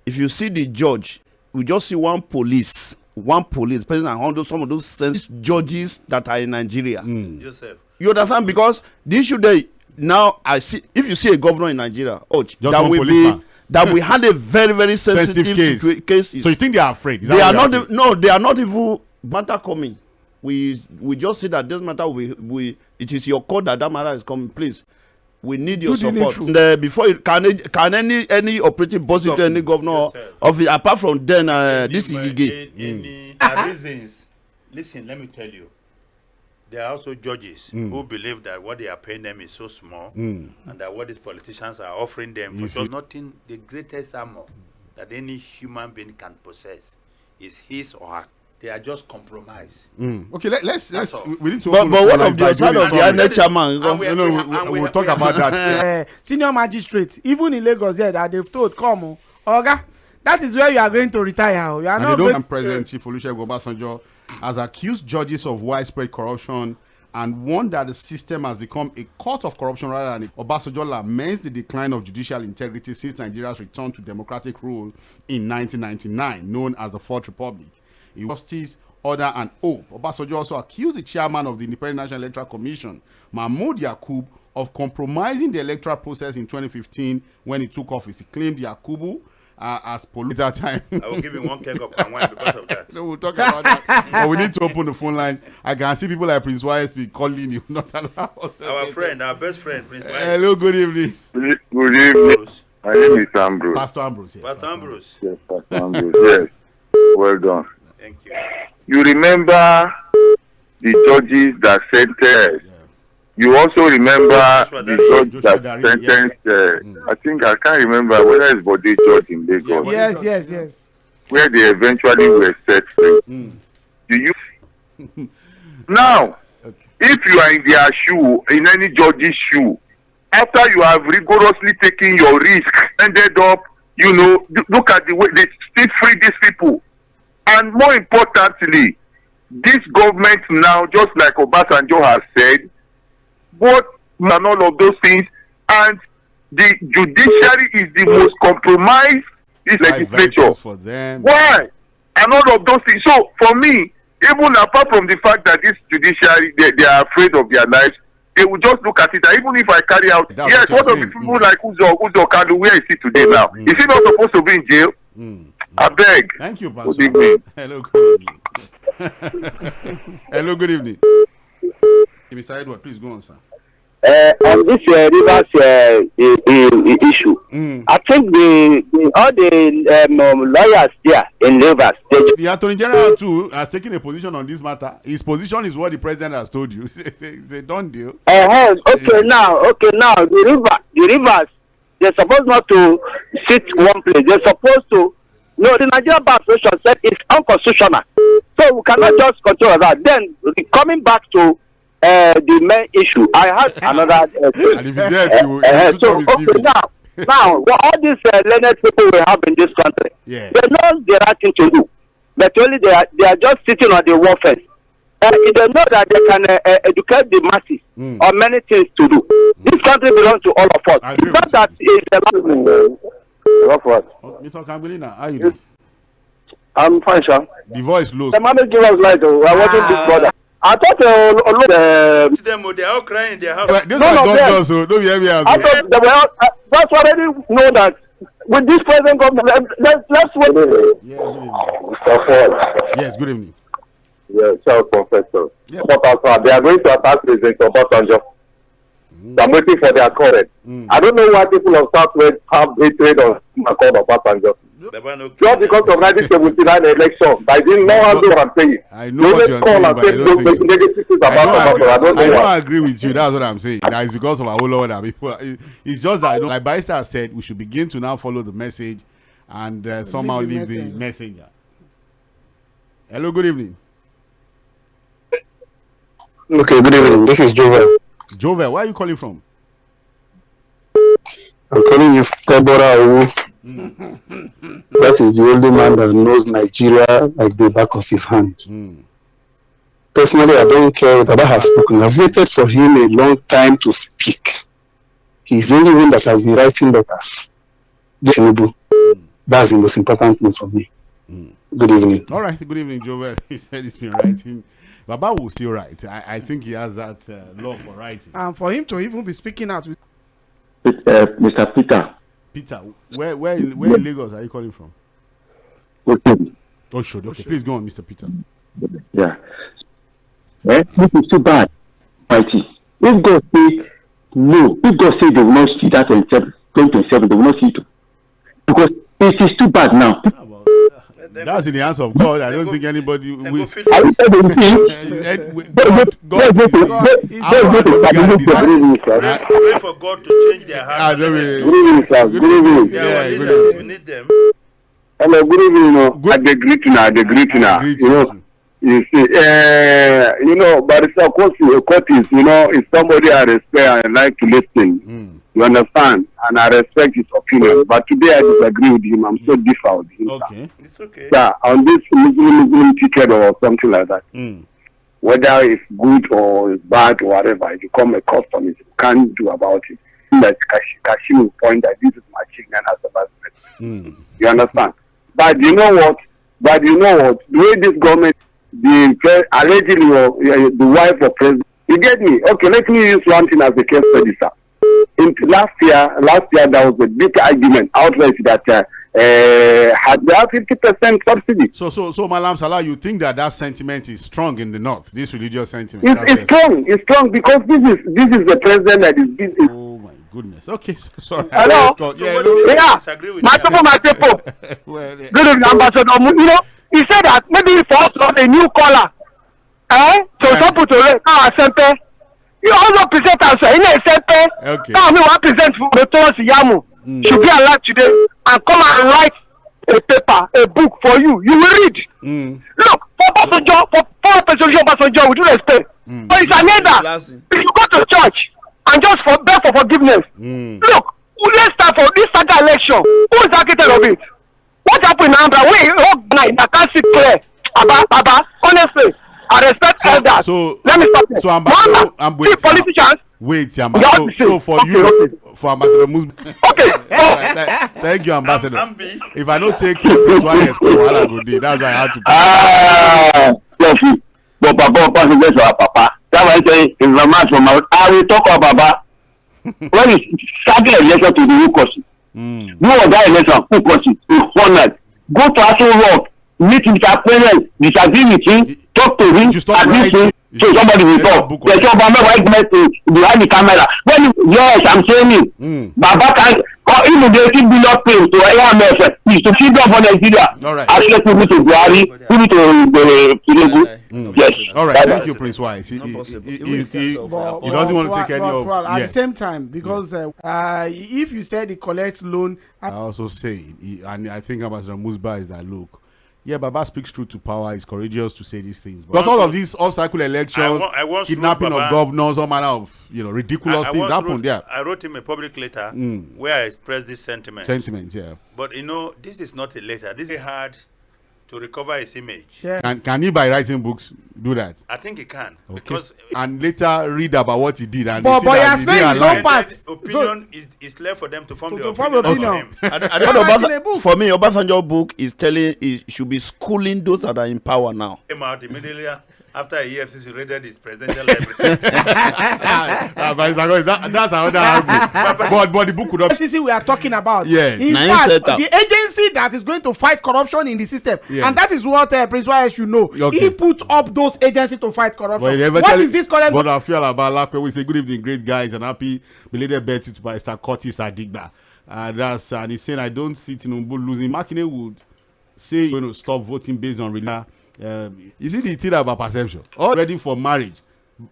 If you see the judge, we just see one police, president and handle some of those judges that are in Nigeria. Joseph. You understand? Because the issue there. Now I see, if you see a governor in Nigeria, that we had a very, very sensitive case. So you think they are afraid? They are not. No, they are not even matter coming. We just say that this matter it is your court that matter is coming. Please, we need your support. Before can any operating boss into any governor of it apart from then this Igige. Reasons. Listen, let me tell you. There are also judges who believe that what they are paying them is so small and that what these politicians are offering them for just nothing. The greatest armor that any human being can possess is his or her. They are just compromised. Okay, let's we need to. But what of the side of the INEC chairman? We'll talk about that. Senior magistrates, even in Lagos, that they've told, come, Oga, that is where you are going to retire. You are not going. President Chief Olusegun Obasanjo has accused judges of widespread corruption and warned that the system has become a court of corruption rather than Obasanjo laments the decline of judicial integrity since Nigeria's return to democratic rule in 1999, known as the Fourth Republic. Justice, Order and Hope. Obasanjo also accused the chairman of the Independent National Electoral Commission, Mahmood Yakubu, of compromising the electoral process in 2015 when he took office. He claimed Yakubu as polluted that time. I will give him one keg of wine because of that. So we'll talk about that. But we need to open the phone line. I can see people like Prince YSP calling you, not allow us. Our friend, our best friend, Prince YSP. Hello, good evening. Good evening. My name is Ambrose. Pastor Ambrose. Yes. Pastor Ambrose. Yes, Pastor Ambrose. Yes. Well done. Thank you. You remember the judges that sentenced. Yeah. You also remember the judge that sentenced. I think I can't remember whether it's Bode Judge in Lagos. Yes. Where they eventually were set free. Do you? Now, if you are in their shoe, in any judge's shoe, after you have rigorously taken your risk, ended up, look at the way they still free these people. And more importantly, this government now, just like Obasanjo has said, what and all of those things, and the judiciary is the most compromised legislature. For them. Why? and all of those things. So for me, even apart from the fact that this judiciary, they are afraid of their lives, they will just look at it. And even if I carry out, yes, one of the people like Uzo Kanu, where is he today now? Is he not supposed to be in jail? I beg. Thank you, Pastor. Good evening. Hello, good evening. Hello, good evening. Mr. Edward, please go on, sir. On this Rivers issue, I think all the lawyers there in Rivers, the Attorney General too has taken a position on this matter. His position is what the president has told you. It's a done deal. Okay, now the Rivers, they're supposed not to sit one place. They're supposed to. No, the Nigerian Bar Association said it's unconstitutional, so we cannot just control that. Then coming back to the main issue, I had another. And if you dare so okay, now all these learned people we have in this country, they know the right thing to do, but only they are just sitting on the warfare. They know that they can educate the masses on many things to do. This country belongs to all of us. It's not that it's a Mr. Kambulina, how are you doing? I'm fine, sir. The voice low. The manager was like, I wasn't big brother. I thought they are all crying in their house. This one don't so don't be heavy. I thought they were that's why I didn't know that with this present government. Let's wait. Yes, good evening. Yes, Professor. They are going to attack President Obasanjo. I'm waiting for their comment. I don't know why people of Southwest have hatred on Obasanjo. Just because of 1979 election, I didn't know what I'm saying. I know what you're saying, but I don't think so. I don't agree with you. That's what I'm saying. That is because of our whole lot of people. It's just that, like Barrister said, we should begin to now follow the message and somehow leave the messenger. Hello, good evening. Okay, good evening. This is Jovel. Jovel, where are you calling from? I'm calling you from Tebora. That is the only man that knows Nigeria like the back of his hand. Personally, I don't care what Baba has spoken. I've waited for him a long time to speak. He's the only one that has been writing letters. That's the most important thing for me. Good evening. All right, good evening, Joel. He said he's been writing. Baba will still write. I think he has that love for writing. And for him to even be speaking out with Mr. Peter. Peter, where in Lagos are you calling from? Oshodi. Okay, please go on, Mr. Peter. Yeah. This is too bad. Mighty. If God say no, if God say they will not see that in 2027, they will not see it. Because it is too bad now. That's in the hands of God. I don't think anybody will. Wait for God to change their heart. Good evening. We need them. Hello, good evening. I agree to now. You see, Barrister Curtis, is somebody I respect and like to listen. You understand? And I respect his opinion. But today I disagree with him. I'm so different with him. Okay. It's okay. Yeah, on this Muslim ticket or something like that. Whether it's good or it's bad or whatever, it become a custom. You can't do about it. Like Kashim will point that this is my chicken as a basket. You understand? But you know what? The way this government, allegedly the wife of president, you get me? Okay, let me use one thing as a case study, sir. Last year there was a big argument outright that had 50% subsidy. So Malam Salah, you think that sentiment is strong in the north? This religious sentiment? It's strong because this is the president that is busy. Oh my goodness. Okay, sorry. Hello. My people. Well, yeah. Good evening, Ambassador. He said that maybe for us to have a new caller, to you also present us in a center. Okay. Now me want present for the Thomas Yamu. Should be alive today and come and write a paper, a book for you. You will read. Look, for Obasanjo, we do respect. But it's another. If you go to church and just beg for forgiveness. Look, let's start for this Saga election. Who is the architect of it? What happened in Ambra? I can't see clear. Baba, honestly. I respect elders. So let me stop there. So I'm waiting. Politicians, Wait, Ambassador. So for for Ambassador Musba. Okay. Thank you, Ambassador. If I don't take you, that's why that's why I had to. Yes. But Papa, Papa. That's why I say, if a man from I will talk about Papa. When he started election to the Ukosi, who was that election? Ukosi, honored. Go to Aso Rock, meet his appointment, disagree with him, talk to him, agree him, so somebody will talk. There's your Baba white message behind the camera. When yes, I'm saying it. Baba can even they keep billion pay to AMF is to feed up for Nigeria. All right. Actually, give me to Buhari, give me to Tinubu. Yes. All right. Thank you, Prince Wise. He doesn't want to take any of. At the same time, because if you said he collects loan, I also say, and I think Ambassador Musba is that look. Yeah, Baba speaks truth to power. He's courageous to say these things. Because all of these off-cycle elections, kidnapping of governors, all manner of ridiculous things happened there. I wrote him a public letter where I expressed this sentiment. Sentiments, yeah. But this is not a letter. This is hard to recover his image. Yeah. Can he, by writing books, do that? I think he can. Okay. Because and later read about what he did. And but he has made his own part. Opinion is left for them to form the opinion. For me, Obasanjo book is telling he should be schooling those that are in power now. Came out immediately after EFCC raided his presidential library. That's another argument. But the book could not. EFCC we are talking about. Yeah. In fact, the agency that is going to fight corruption in the system, and that is what Prince Wise should know. Okay. He put up those agencies to fight corruption. What is this current? But I feel about Lakwe. We say good evening, great guys, and happy belated birthday to Mr. Curtis Adigba. And he's saying I don't see Tinubu losing. Makinde would say he's going to stop voting based on religion. You see the thing about perception. All ready for marriage.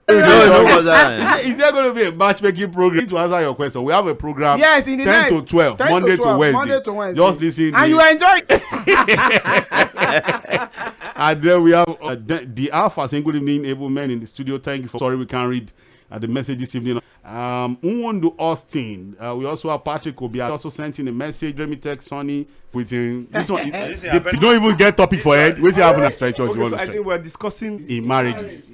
Is there going to be a matchmaking program? To answer your question, we have a program. Yes, in the 10 to 12, Monday to Wednesday. Just listen. And you enjoy it. And then we have the Alpha saying good evening, able men in the studio. Thank you for. Sorry, we can't read the message this evening. Unwondu Austin. We also have Patrick Obi. Also sent in a message. Let me text Sonny. This one, you don't even get topic for it. What's happening? Stretch. Okay, so I think we're discussing in marriages.